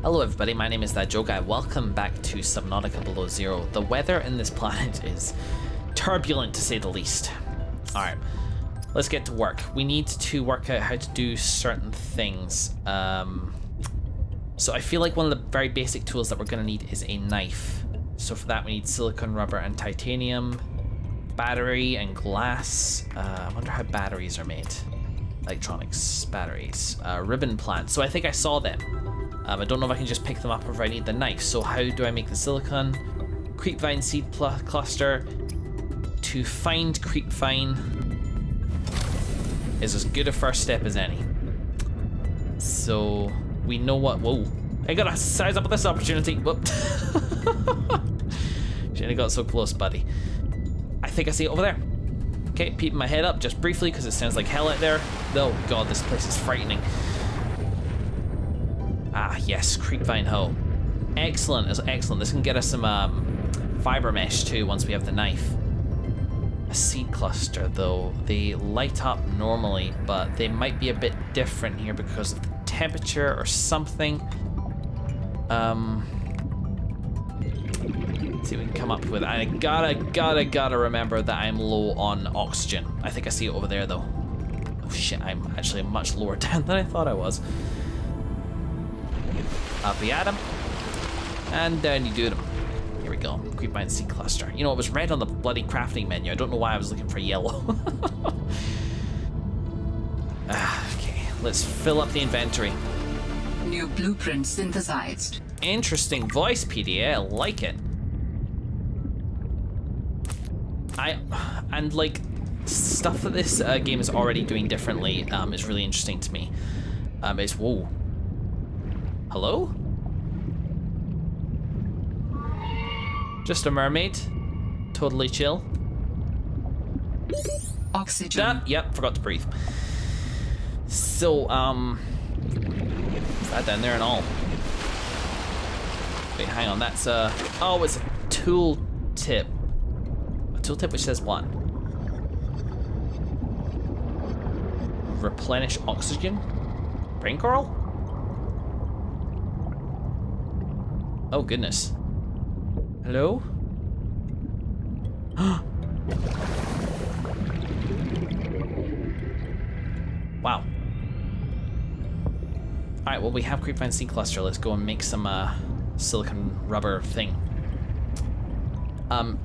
Hello everybody, my name is That Joe Guy. Welcome back to Subnautica Below Zero. The weather in this planet is turbulent to say the least. Alright, let's get to work. We need to work out how to do certain things. So I feel like one of the very basic tools that we're going to need is a knife. So for that we need silicone, rubber and titanium, battery and glass. I wonder how batteries are made. Electronics, batteries, ribbon plants. So I think I saw them. I don't know if I can just pick them up or if I need the knife. So how do I make the silicon? Creepvine seed cluster. To find creepvine is as good a first step as any. So we know what. Whoa! I gotta size up this opportunity. Whoop! Shouldn't have got so close, buddy. I think I see it over there. Okay, peeping my head up just briefly because it sounds like hell out there. Oh god, this place is frightening. Ah, yes, creepvine hoe. Excellent, excellent. This can get us some fiber mesh too once we have the knife. A seed cluster though, they light up normally, but they might be a bit different here because of the temperature or something. Let's see what we can come up with. I gotta remember that I'm low on oxygen. I think I see it over there though. Oh shit, I'm actually much lower down than I thought I was. Up the atom, and down you do them. Here we go, creepvine seed cluster. You know, it was red on the bloody crafting menu. I don't know why I was looking for yellow. Okay, let's fill up the inventory. New blueprint synthesized. Interesting voice, PDA, I like it. And like, stuff that this game is already doing differently is really interesting to me. It's, whoa. Hello? Just a mermaid. Totally chill. Oxygen. Yep, forgot to breathe. So, is that down there and all? Wait, hang on, that's oh, it's a tool tip. A tool tip which says what? Replenish oxygen? Brain coral? Oh goodness. Hello? Wow. Alright, well we have creepvine seed cluster. Let's go and make some silicon rubber thing.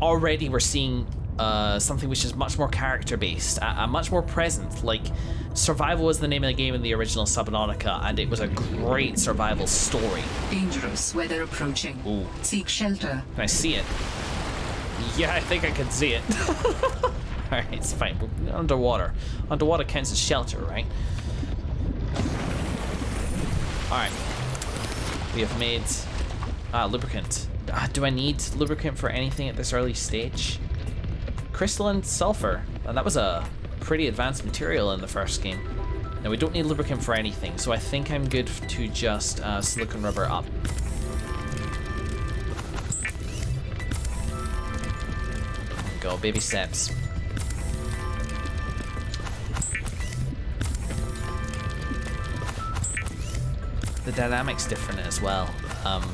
Already we're seeing something which is much more character based, much more present. Like, survival was the name of the game in the original Subnautica, and it was a great survival story. Dangerous weather approaching. Ooh. Seek shelter. Can I see it? Yeah, I think I can see it. Alright, it's fine. We're underwater. Underwater counts as shelter, right? Alright. We have made lubricant. Do I need lubricant for anything at this early stage? Crystalline sulfur. And that was a pretty advanced material in the first game. Now we don't need lubricant for anything, so I think I'm good to just silicon rubber up. Go, baby steps. The dynamic's different as well.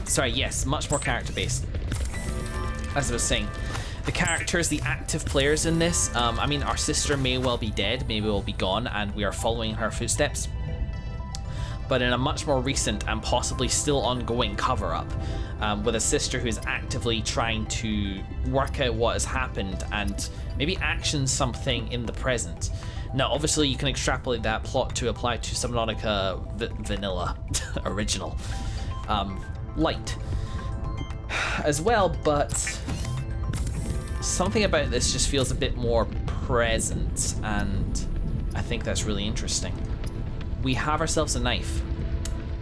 Sorry, yes, much more character based. As I was saying, the characters, the active players in this, I mean, our sister may well be dead, maybe will be gone, and we are following her footsteps. But in a much more recent and possibly still ongoing cover-up, with a sister who's actively trying to work out what has happened and maybe action something in the present. Now, obviously, you can extrapolate that plot to apply to Subnautica Vanilla original light as well, but something about this just feels a bit more present, and I think that's really interesting. We have ourselves a knife.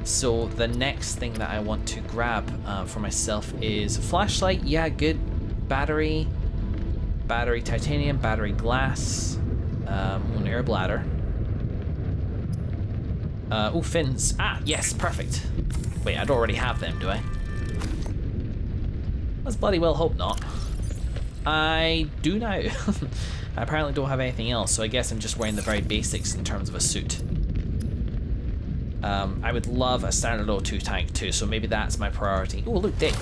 So the next thing that I want to grab for myself is a flashlight. Yeah, good. Battery, titanium, battery glass, an air bladder. Oh, fins. Ah, yes, perfect. Wait, I don't already have them, do I? Let's bloody well hope not. I do now. I apparently don't have anything else, so I guess I'm just wearing the very basics in terms of a suit. I would love a standard O2 tank too, so maybe that's my priority. Oh, look, dig.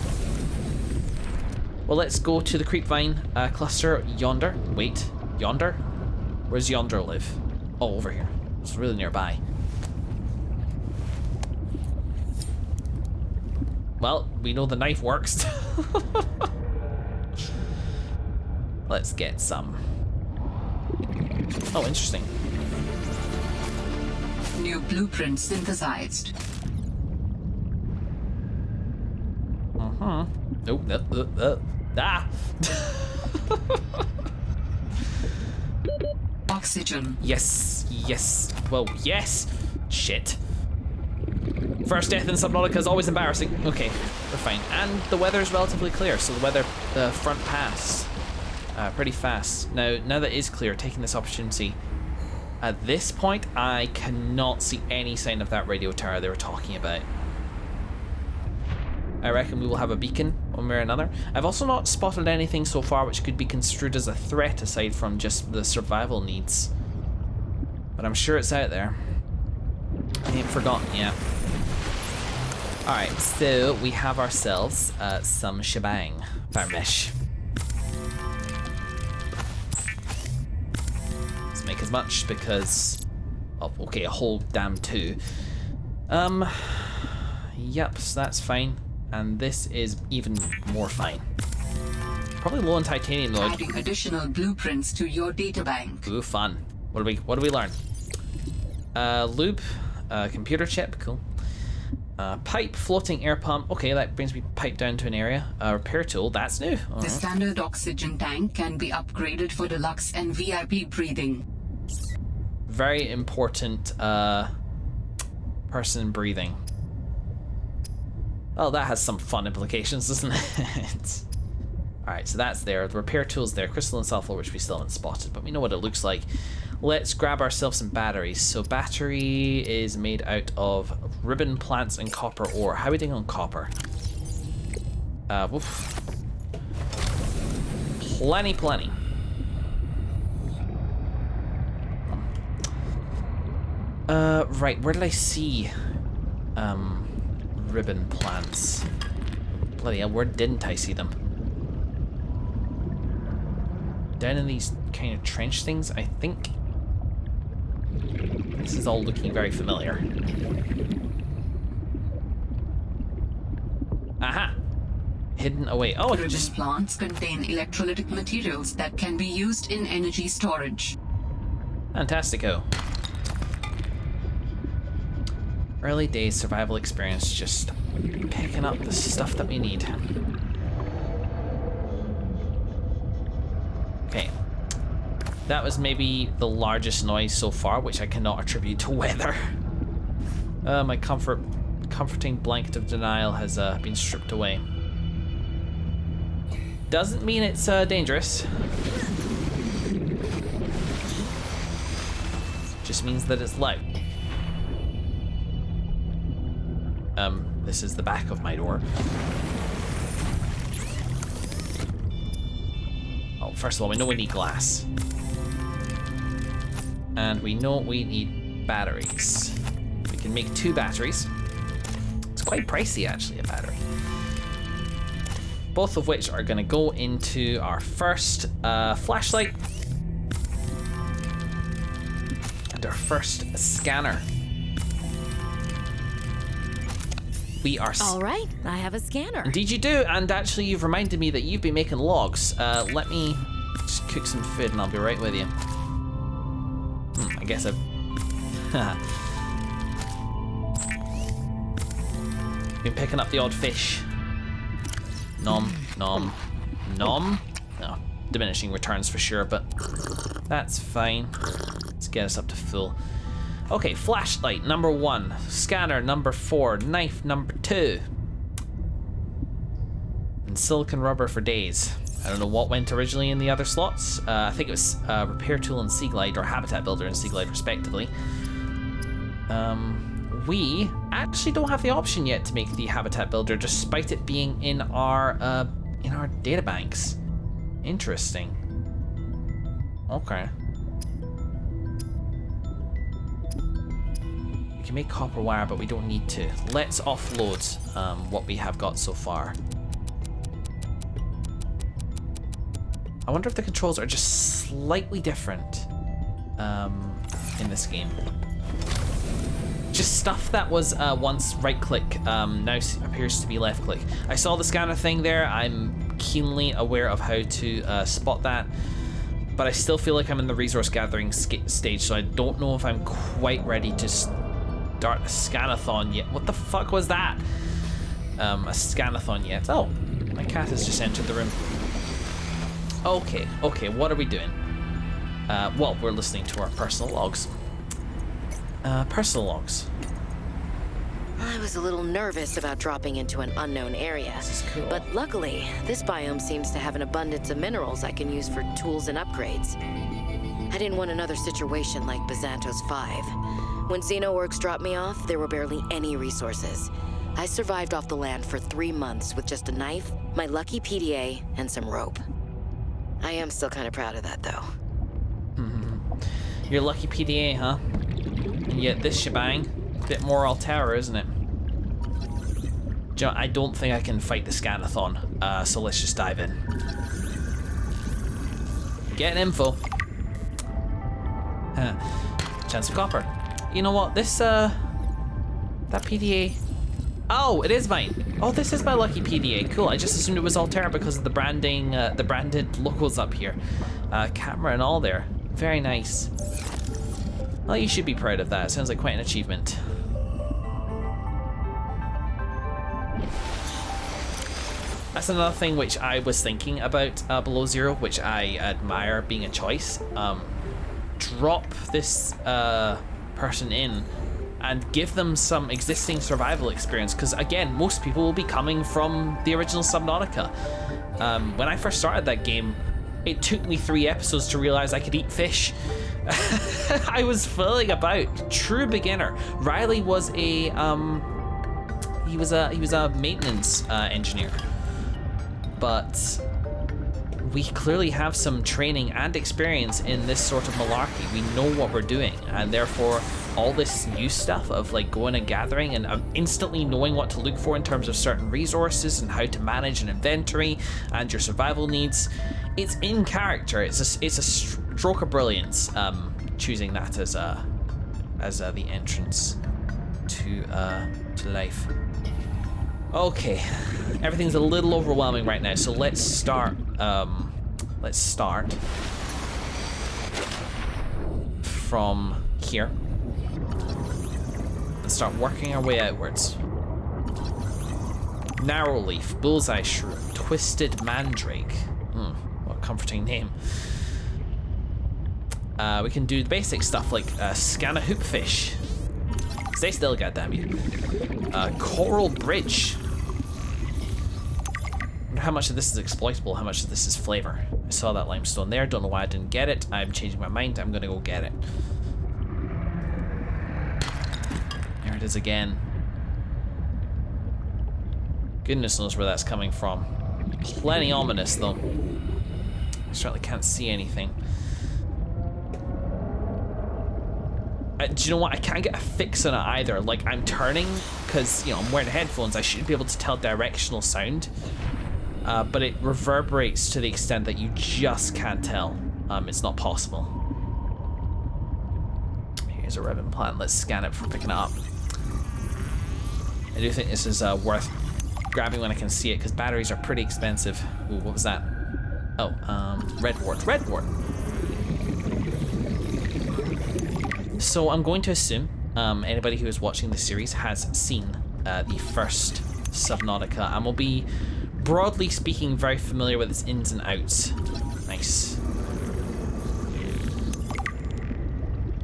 Well, let's go to the creepvine cluster yonder. Wait, yonder? Where's yonder live? Oh, over here. It's really nearby. Well, we know the knife works. Let's get some. Oh, interesting. New blueprint synthesized. Nope. Ah! Oxygen. Yes. Well, yes. Shit. First death in Subnautica is always embarrassing. Okay, we're fine. And the weather is relatively clear, so the front passed pretty fast. Now that it is clear, taking this opportunity. At this point, I cannot see any sign of that radio tower they were talking about. I reckon we will have a beacon one way or another. I've also not spotted anything so far which could be construed as a threat aside from just the survival needs. But I'm sure it's out there. I ain't forgotten yet. Alright, so we have ourselves some shebang. Varnish. Let's make as much because... Oh, okay, a whole damn 2. Yep, so that's fine. And this is even more fine. Probably low on titanium though. Adding additional blueprints to your databank. Ooh, fun. What do we learn? Lube, computer chip, cool. Pipe, floating air pump. Okay, that brings me pipe down to an area. Repair tool, that's new. All The right. standard oxygen tank can be upgraded for deluxe and VIP breathing. Very important person breathing. Well, that has some fun implications, doesn't it? Alright, so that's there. The repair tool's there. Crystalline sulfur, which we still haven't spotted, but we know what it looks like. Let's grab ourselves some batteries. So battery is made out of ribbon plants and copper ore. How are we doing on copper? Woof. Plenty. Right, where did I see ribbon plants? Bloody hell, where didn't I see them? Down in these kind of trench things, I think. This is all looking very familiar. Aha! Hidden away. Oh, it Ribbon just... plants contain electrolytic materials that can be used in energy storage. Fantastico. Early days survival experience, just picking up the stuff that we need. Okay. That was maybe the largest noise so far, which I cannot attribute to weather. My comforting blanket of denial has been stripped away. Doesn't mean it's dangerous. Just means that it's loud. This is the back of my door. Oh, first of all, we know we need glass. And we know we need batteries. We can make 2 batteries. It's quite pricey, actually, a battery. Both of which are gonna go into our first flashlight. And our first scanner. We are... All right, I have a scanner. Indeed you do, and actually you've reminded me that you've been making logs. Let me just cook some food and I'll be right with you. I guess I've... been picking up the odd fish. Nom. No, diminishing returns for sure, but that's fine. Let's get us up to full. Okay, flashlight number 1, scanner number 4, knife number 2. And silicon rubber for days. I don't know what went originally in the other slots. I think it was repair tool and sea glide, or habitat builder and sea glide respectively. We actually don't have the option yet to make the habitat builder, despite it being in our databanks. Interesting. Okay. can make copper wire, but we don't need to. Let's offload what we have got so far. I wonder if the controls are just slightly different in this game. Just stuff that was once right click now appears to be left click. I saw the scanner thing there. I'm keenly aware of how to spot that, but I still feel like I'm in the resource gathering stage, so I don't know if I'm quite ready to start a scanathon yet. What the fuck was that? A scanathon yet? Oh, my cat has just entered the room. Okay, what are we doing? Well, we're listening to our personal logs. Personal logs. I was a little nervous about dropping into an unknown area. This is cool. But luckily, this biome seems to have an abundance of minerals I can use for tools and upgrades. I didn't want another situation like Bazantos 5. When Xenoworks dropped me off, there were barely any resources. I survived off the land for 3 months with just a knife, my lucky PDA, and some rope. I am still kind of proud of that, though. Your lucky PDA, huh? And yet this shebang, a bit more Altera, isn't it? Do you know, I don't think I can fight the Scanathon, so let's just dive in. Getting info. Chance of copper. You know what? This, that PDA... Oh, it is mine. Oh, this is my lucky PDA. Cool. I just assumed it was Altera because of the branding, the branded logos up here. Camera and all there. Very nice. Well, you should be proud of that. It sounds like quite an achievement. That's another thing which I was thinking about Below Zero, which I admire being a choice. Drop this person in and give them some existing survival experience, because again, most people will be coming from the original Subnautica. When I first started that game, it took me 3 episodes to realize I could eat fish. I was filling about, true beginner. Riley was a he was a maintenance engineer, but we clearly have some training and experience in this sort of malarkey. We know what we're doing, and therefore all this new stuff of like going and gathering and instantly knowing what to look for in terms of certain resources and how to manage an inventory and your survival needs, it's in character. It's a stroke of brilliance, choosing that as the entrance to life. Okay, everything's a little overwhelming right now, so let's start. Let's start from here and start working our way outwards. Narrowleaf, bullseye shroom, twisted mandrake. What a comforting name. We can do basic stuff like scan a hoopfish. Stay still, goddamn you. Coral bridge. Wonder how much of this is exploitable, how much of this is flavor. I saw that limestone there, don't know why I didn't get it. I'm changing my mind, I'm gonna go get it. There it is again. Goodness knows where that's coming from. Plenty ominous though. I certainly can't see anything. Do you know what? I can't get a fix on it either. Like, I'm turning, because, you know, I'm wearing headphones. I should be able to tell directional sound. But it reverberates to the extent that you just can't tell. It's not possible. Here's a ribbon plant. Let's scan it before picking it up. I do think this is worth grabbing when I can see it, because batteries are pretty expensive. Ooh, what was that? Oh, redwort. Redwort! So I'm going to assume anybody who is watching the series has seen the first Subnautica and will be, broadly speaking, very familiar with its ins and outs. Nice.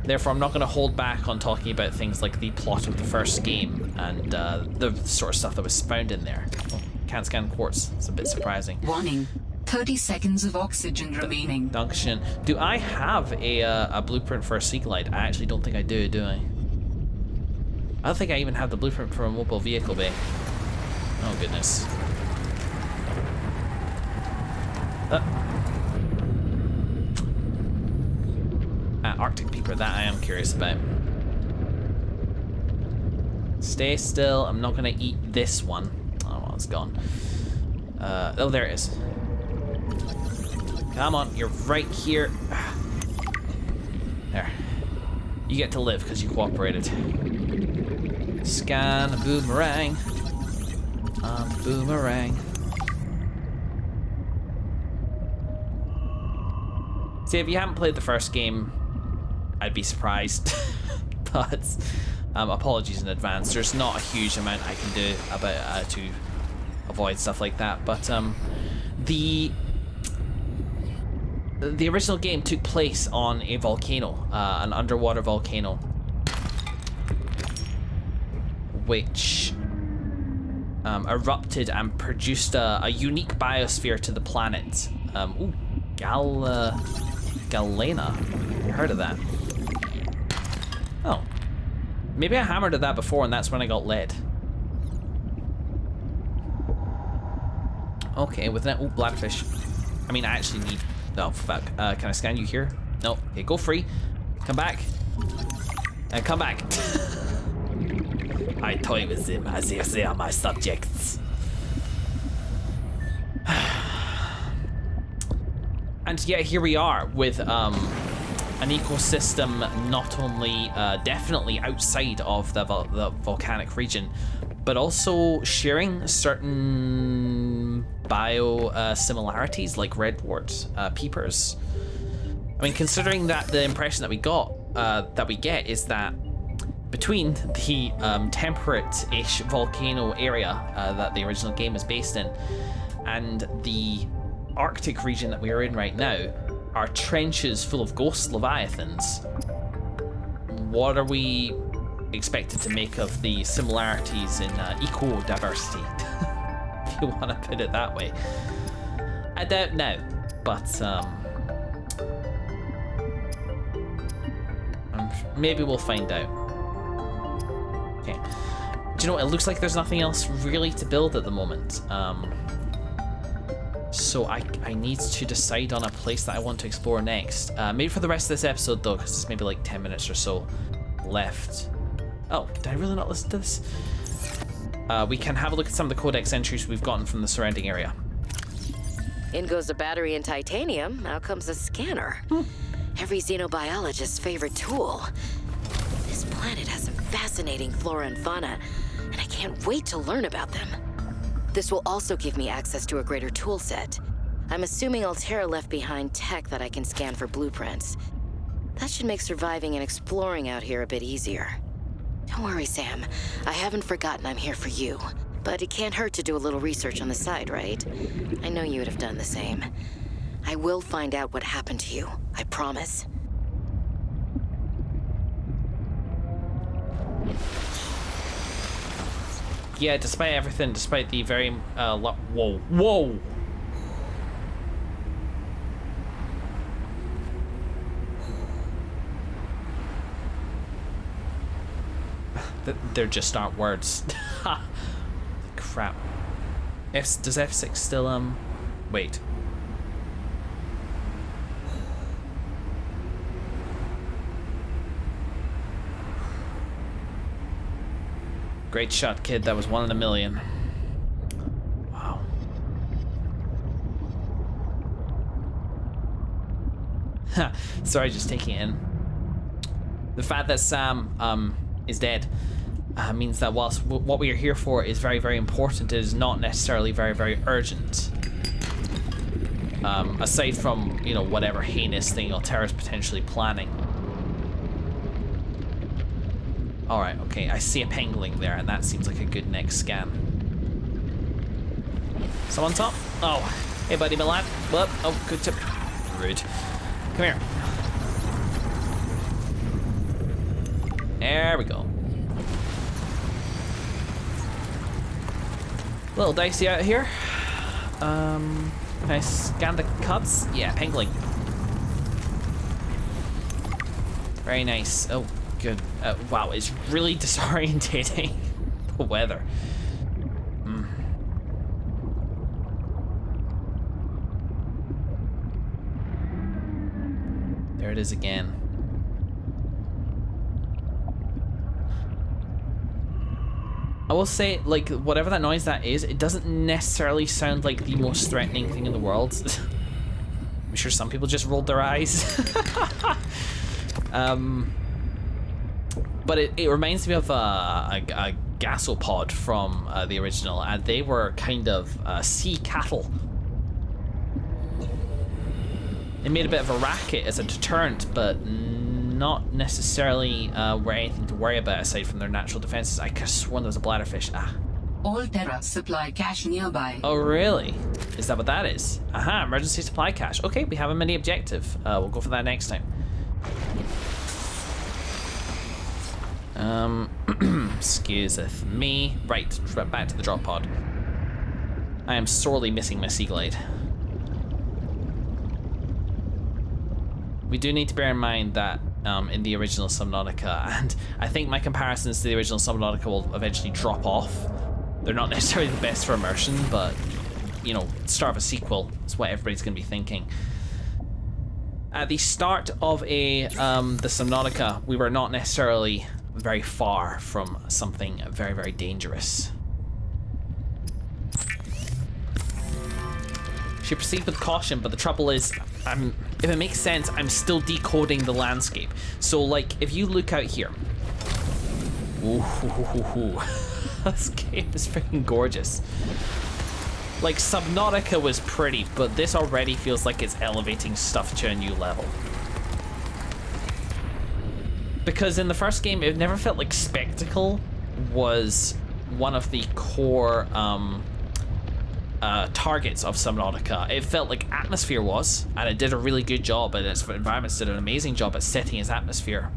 Therefore, I'm not going to hold back on talking about things like the plot of the first game and the sort of stuff that was found in there. Oh, can't scan quartz. It's a bit surprising. Warning. 30 seconds of oxygen remaining. Dankeschön. Do I have a blueprint for a sea glide? I actually don't think I do I? I don't think I even have the blueprint for a mobile vehicle bay. Oh goodness. Arctic peeper, that I am curious about. Stay still. I'm not gonna eat this one. Oh, well, it's gone. Oh, there it is. Come on, you're right here. There. You get to live because you cooperated. Scan a boomerang. Boomerang. See, if you haven't played the first game, I'd be surprised. But apologies in advance. There's not a huge amount I can do about to avoid stuff like that. But the original game took place on a volcano, an underwater volcano, which erupted and produced a unique biosphere to the planet. Ooh, Galena. I heard of that. Oh. Maybe I hammered at that before and that's when I got lead. Okay, with that. Ooh, bladderfish. I mean, I actually need. Oh, fuck. Can I scan you here? No. Okay, go free. Come back. And come back. I toy with them as if they are my subjects. And yet here we are with an ecosystem not only definitely outside of the volcanic region, but also sharing certain bio similarities like redwoods, peepers. I mean, considering that the impression that we get is that between the temperate-ish volcano area that the original game is based in and the Arctic region that we are in right now are trenches full of ghost leviathans. What are we expected to make of the similarities in eco-diversity, if you want to put it that way? I don't know, but maybe we'll find out. Okay. Do you know what? It looks like there's nothing else really to build at the moment. So I need to decide on a place that I want to explore next. Maybe for the rest of this episode though, because it's maybe like 10 minutes or so left. Oh, did I really not listen to this? We can have a look at some of the codex entries we've gotten from the surrounding area. In goes a battery in titanium, out comes a scanner. Every xenobiologist's favorite tool. This planet has some fascinating flora and fauna, and I can't wait to learn about them. This will also give me access to a greater tool set. I'm assuming Altera left behind tech that I can scan for blueprints. That should make surviving and exploring out here a bit easier. Don't worry, Sam. I haven't forgotten I'm here for you. But it can't hurt to do a little research on the side, right? I know you would have done the same. I will find out what happened to you. I promise. Yeah, despite everything, despite the very whoa. There just aren't words. Crap. Does F6 still wait? Great shot, kid. That was 1 in a million. Wow. Sorry, just taking it in. The fact that Sam is dead means that whilst what we are here for is very, very important, it is not necessarily very, very urgent. Aside from, you know, whatever heinous thing Altera's potentially planning. Alright, okay, I see a pangolin there, and that seems like a good next scan. Someone top? Oh, hey buddy, my lad. Whoop, oh, good tip. Rude. Come here. There we go. A little dicey out here. Can I scan the cuts? Yeah, pangolin. Very nice. Oh, good. Wow, it's really disorientating. The weather. There it is again. I will say, like, whatever that noise that is, it doesn't necessarily sound like the most threatening thing in the world. I'm sure some people just rolled their eyes. But it reminds me of a gasopod from the original, and they were kind of sea cattle. It made a bit of a racket as a deterrent, but not necessarily were anything to worry about aside from their natural defenses. I could have sworn there was a bladderfish. All Terra supply cache nearby. Oh, really? Is that what that is? Aha, emergency supply cache. Okay, we have a mini objective. We'll go for that next time. Excuseth me. Right, back to the drop pod. I am sorely missing my Sea Glide. We do need to bear in mind that in the original Subnautica, and I think my comparisons to the original Subnautica will eventually drop off. They're not necessarily the best for immersion, but, you know, start of a sequel is what everybody's going to be thinking. At the start of the Subnautica, we were not necessarily very far from something very, very dangerous. Should proceed with caution, but the trouble is, if it makes sense, I'm still decoding the landscape. So, like, if you look out here, ooh, this game is freaking gorgeous. Like, Subnautica was pretty, but this already feels like it's elevating stuff to a new level. Because in the first game, it never felt like spectacle was one of the core targets of Subnautica. It felt like atmosphere was, and it did a really good job, and its environments did an amazing job at setting its atmosphere.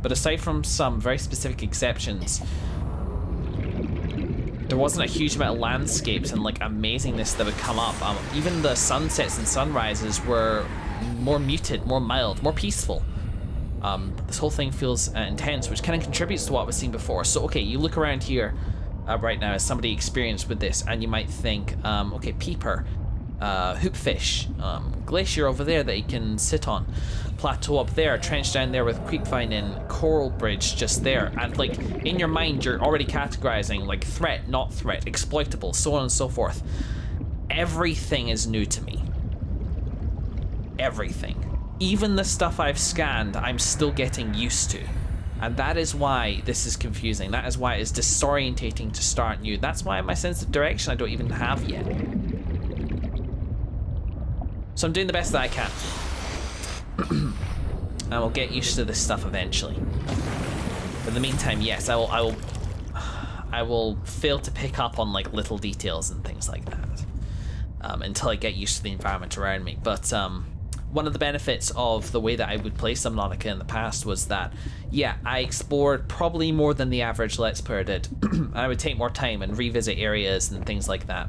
But aside from some very specific exceptions, there wasn't a huge amount of landscapes and like amazingness that would come up. Even the sunsets and sunrises were more muted, more mild, more peaceful. This whole thing feels intense, which kind of contributes to what we've seen before. So, okay, you look around here right now as somebody experienced with this, and you might think, okay, peeper, hoopfish, glacier over there that you can sit on, plateau up there, trench down there with creepvine and coral bridge just there, and like in your mind you're already categorizing like threat, not threat, exploitable, so on and so forth. Everything is new to me. Everything. Even the stuff I've scanned, I'm still getting used to. And that is why this is confusing. That is why it's disorientating to start new. That's why my sense of direction I don't even have yet. So I'm doing the best that I can. And we'll get used to this stuff eventually. But in the meantime, yes, I will fail to pick up on like little details and things like that until I get used to the environment around me. But one of the benefits of the way that I would play Subnautica in the past was that, yeah, I explored probably more than the average Let's Player did. I would take more time and revisit areas and things like that.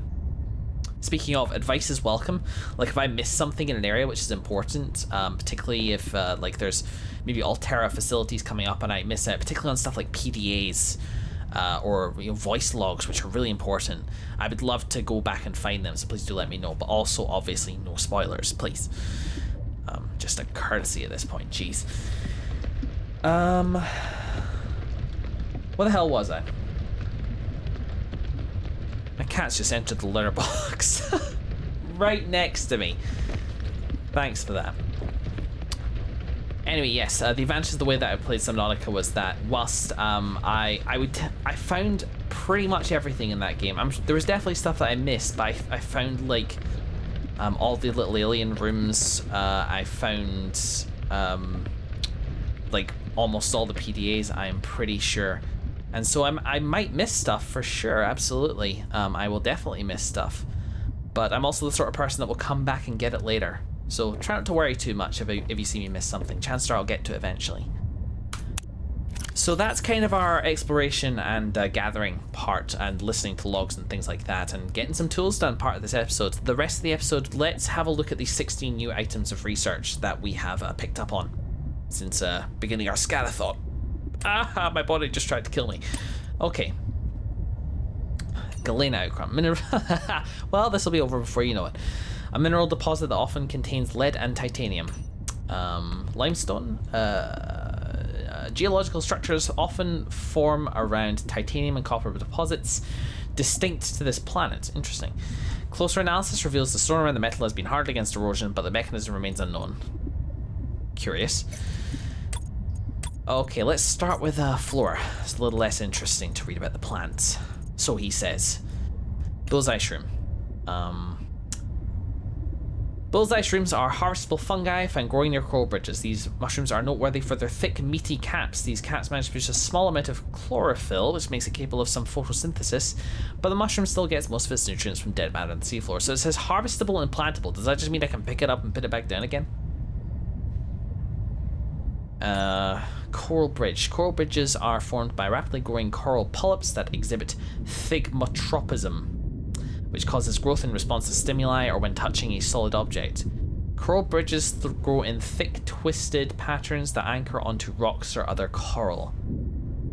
Speaking of, advice is welcome. Like, if I miss something in an area which is important, particularly if like there's maybe Altera facilities coming up and I miss it, particularly on stuff like PDAs or voice logs, which are really important, I would love to go back and find them, so please do let me know. But also, obviously, no spoilers, please. Just a courtesy at this point, jeez. Where the hell was I? My cat's just entered the litter box. Right next to me. Thanks for that. Anyway, yes, the advantage of the way that I played Subnautica was that whilst I found pretty much everything in that game. There was definitely stuff that I missed, but I found like all the little alien rooms. I found like almost all the PDAs, I'm pretty sure. And so I might miss stuff for sure, absolutely. I will definitely miss stuff. But I'm also the sort of person that will come back and get it later. So try not to worry too much if you see me miss something. Chances are I'll get to it eventually. So that's kind of our exploration and gathering part, and listening to logs and things like that, and getting some tools done part of this episode. The rest of the episode, let's have a look at these 16 new items of research that we have picked up on since beginning our scatathon. Ah, my body just tried to kill me. Okay. Galena outcrop. Well, this will be over before you know it. A mineral deposit that often contains lead and titanium. Limestone. Geological structures often form around titanium and copper deposits distinct to this planet. Interesting. Closer analysis reveals the stone around the metal has been hardened against erosion, but the mechanism remains unknown. Curious. Okay, let's start with flora. It's a little less interesting to read about the plants. So he says. Bullseye shroom. Bullseye shrooms are harvestable fungi found growing near coral bridges. These mushrooms are noteworthy for their thick, meaty caps. These caps manage to produce a small amount of chlorophyll, which makes it capable of some photosynthesis, but the mushroom still gets most of its nutrients from dead matter on the seafloor. So it says harvestable and plantable. Does that just mean I can pick it up and put it back down again? Coral bridge. Coral bridges are formed by rapidly growing coral polyps that exhibit thigmotropism, which causes growth in response to stimuli or when touching a solid object. Coral bridges grow in thick, twisted patterns that anchor onto rocks or other coral.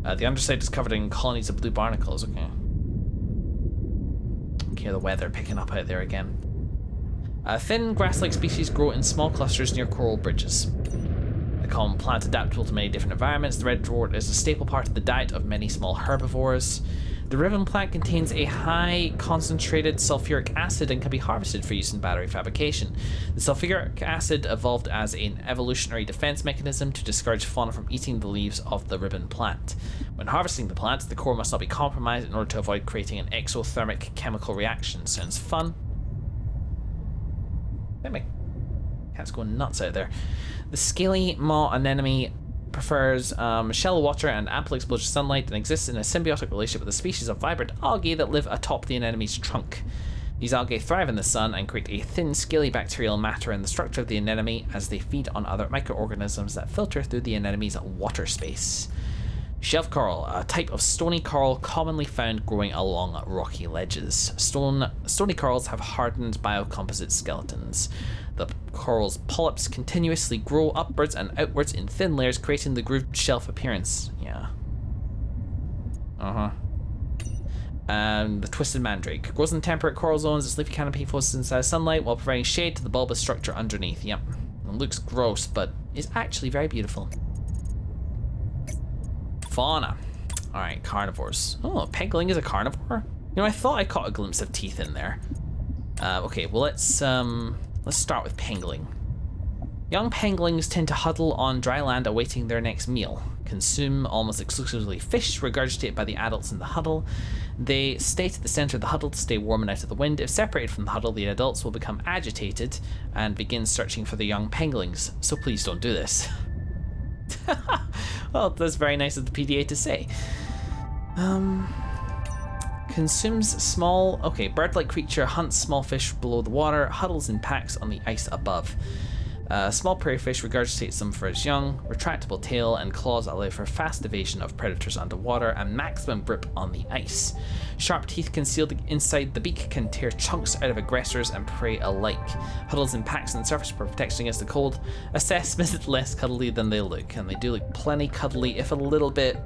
The underside is covered in colonies of blue barnacles. Okay, the weather picking up out there again. Thin grass-like species grow in small clusters near coral bridges. The common plant adaptable to many different environments, the redwort is a staple part of the diet of many small herbivores. The ribbon plant contains a high concentrated sulfuric acid and can be harvested for use in battery fabrication. The sulfuric acid evolved as an evolutionary defense mechanism to discourage fauna from eating the leaves of the ribbon plant. When harvesting the plant, the core must not be compromised in order to avoid creating an exothermic chemical reaction. Sounds fun. My cat's going nuts out there. The scaly maw anemone prefers shallow water and ample exposure to sunlight and exists in a symbiotic relationship with a species of vibrant algae that live atop the anemone's trunk. These algae thrive in the sun and create a thin, scaly bacterial matter in the structure of the anemone as they feed on other microorganisms that filter through the anemone's water space. Shelf coral, a type of stony coral commonly found growing along rocky ledges. Stony corals have hardened biocomposite skeletons. The coral's polyps continuously grow upwards and outwards in thin layers, creating the grooved shelf appearance. Yeah. And the twisted mandrake grows in temperate coral zones. Its leafy canopy photosynthesizes sunlight while providing shade to the bulbous structure underneath. Yep. It looks gross, but is actually very beautiful. Fauna. Alright, carnivores. Oh, pangolin is a carnivore? You know, I thought I caught a glimpse of teeth in there. Okay, well let's start with pangolin. Young pangolins tend to huddle on dry land awaiting their next meal, consume almost exclusively fish regurgitated by the adults in the huddle. They stay to the center of the huddle to stay warm and out of the wind. If separated from the huddle, the adults will become agitated and begin searching for the young pangolins, so please don't do this. Well, that's very nice of the PDA to say. Consumes small... Okay, bird-like creature hunts small fish below the water, huddles in packs on the ice above. Small prairie fish regurgitates them for its young. Retractable tail and claws allow for fast evasion of predators underwater and maximum grip on the ice. Sharp teeth concealed inside the beak can tear chunks out of aggressors and prey alike. Huddles in packs on the surface for protection against the cold. Assessment less cuddly than they look, and they do look plenty cuddly, if a little bit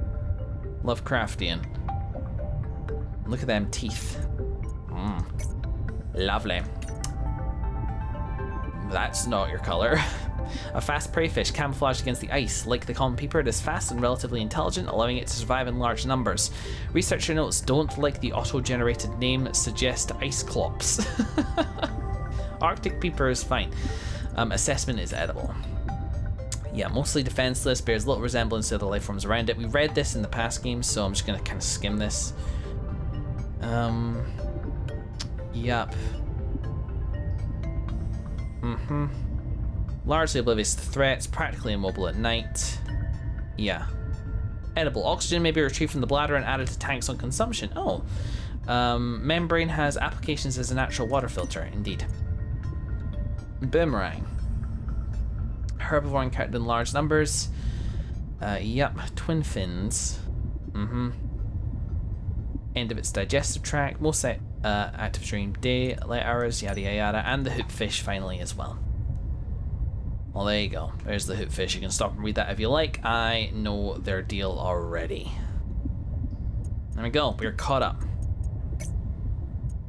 Lovecraftian. Look at them teeth. Lovely. That's not your color. A fast prey fish camouflaged against the ice. Like the common peeper, it is fast and relatively intelligent, allowing it to survive in large numbers. Researcher notes don't like the auto-generated name suggest ice clops. Arctic peeper is fine. Assessment is edible. Yeah, mostly defenseless, bears little resemblance to the life forms around it. We read this in the past games, so I'm just gonna kind of skim this. Yep. Largely oblivious to threats, practically immobile at night. Yeah. Edible. Oxygen may be retrieved from the bladder and added to tanks on consumption. Oh. Membrane has applications as a natural water filter, indeed. Boomerang. Herbivore encountered in large numbers. Yep. Twin fins. End of its digestive tract. Most active during daylight hours, yada yada yada, and the hoopfish finally as well. Well, there you go. There's the hoopfish. You can stop and read that if you like. I know their deal already. There we go. We're caught up.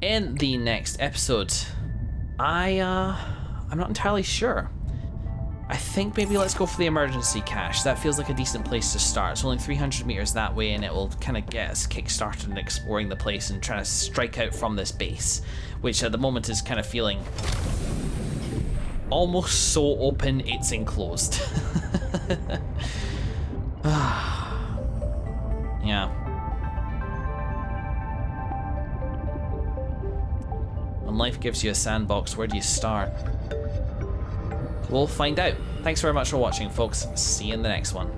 In the next episode, I'm not entirely sure. I think maybe let's go for the emergency cache. That feels like a decent place to start. It's only 300 meters that way, and it will kind of get us kick-started in exploring the place and trying to strike out from this base, which at the moment is kind of feeling almost so open it's enclosed. Yeah. When life gives you a sandbox, where do you start? We'll find out. Thanks very much for watching, folks. See you in the next one.